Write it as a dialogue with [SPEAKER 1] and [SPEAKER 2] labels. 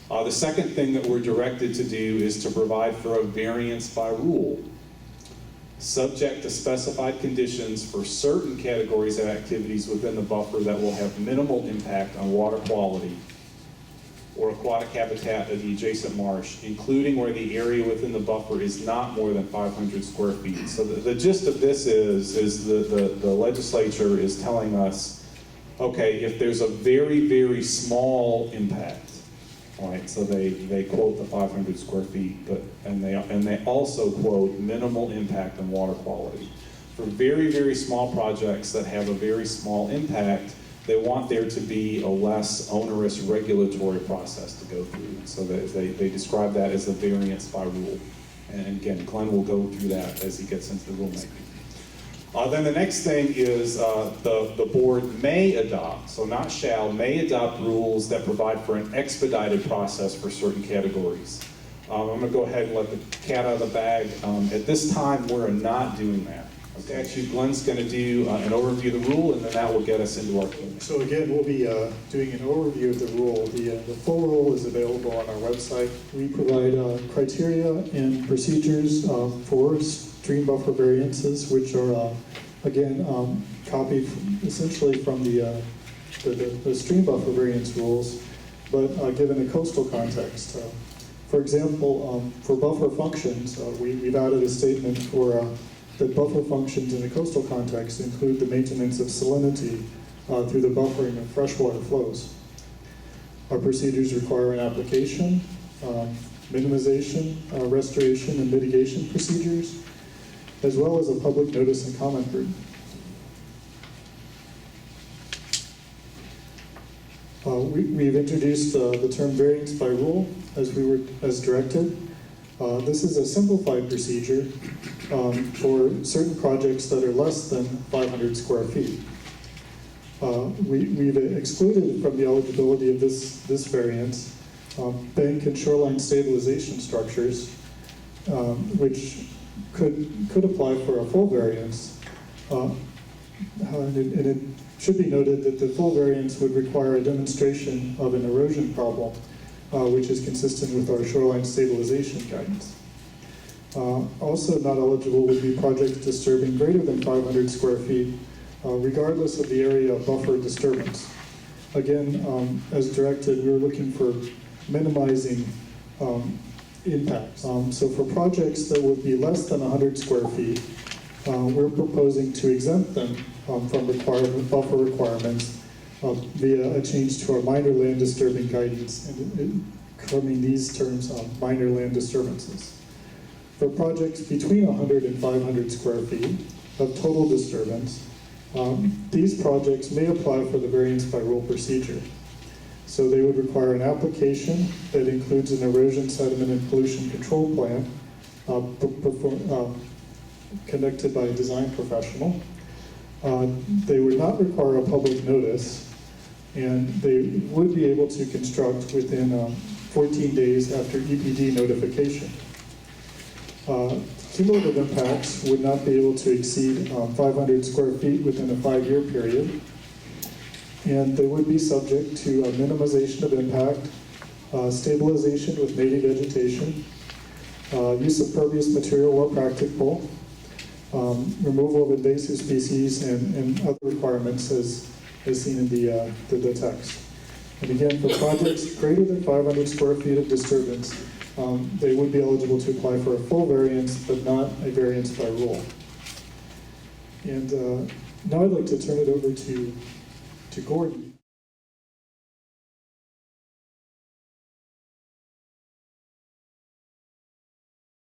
[SPEAKER 1] The second thing that we're directed to do is to provide for a variance by rule, subject to specified conditions for certain categories of activities within the buffer that will have minimal impact on water quality or aquatic habitat of the adjacent marsh, including where the area within the buffer is not more than 500 square feet. So the gist of this is the legislature is telling us, okay, if there's a very, very small impact, all right, so they quote the 500 square feet, and they also quote minimal impact on water quality. For very, very small projects that have a very small impact, they want there to be a less onerous regulatory process to go through. So they describe that as a variance by rule. And again, Glenn will go through that as he gets into the rulemaking. Then the next thing is the board may adopt, so not shall, may adopt rules that provide for an expedited process for certain categories. I'm going to go ahead and let the cat out of the bag. At this time, we're not doing that. Statute, Glenn's going to do an overview of the rule, and then that will get us into our Q&A.
[SPEAKER 2] So again, we'll be doing an overview of the rule. The full rule is available on our website. We provide criteria and procedures for stream buffer variances, which are, again, copied essentially from the stream buffer variance rules, but given a coastal context. For example, for buffer functions, we've added a statement for that buffer functions in a coastal context include the maintenance of salinity through the buffering of freshwater flows. Our procedures require an application, minimization, restoration, and mitigation procedures, as well as a public notice and comment group. We've introduced the term variance by rule as directed. This is a simplified procedure for certain projects that are less than 500 square feet. We've excluded from the eligibility of this variance bank and shoreline stabilization structures, which could apply for a full variance. And it should be noted that the full variance would require a demonstration of an erosion problem, which is consistent with our shoreline stabilization guidance. Also not eligible would be projects disturbing greater than 500 square feet, regardless of the area of buffer disturbance. Again, as directed, we were looking for minimizing impacts. So for projects that would be less than 100 square feet, we're proposing to exempt them from buffer requirements via a change to our minor land disturbing guidance, and terming these terms minor land disturbances. For projects between 100 and 500 square feet of total disturbance, these projects may apply for the variance by rule procedure. So they would require an application that includes an erosion, sediment, and pollution control plan conducted by a design professional. They would not require a public notice, and they would be able to construct within 14 days after EPD notification. Cumulative impacts would not be able to exceed 500 square feet within a 5-year period, and they would be subject to a minimization of impact, stabilization with native vegetation, use of pervious material where practicable, removal of invasive species, and other requirements as seen in the text. And again, for projects greater than 500 square feet of disturbance, they would be eligible to apply for a full variance, but not a variance by rule. And now I'd like to turn it over to Gordon.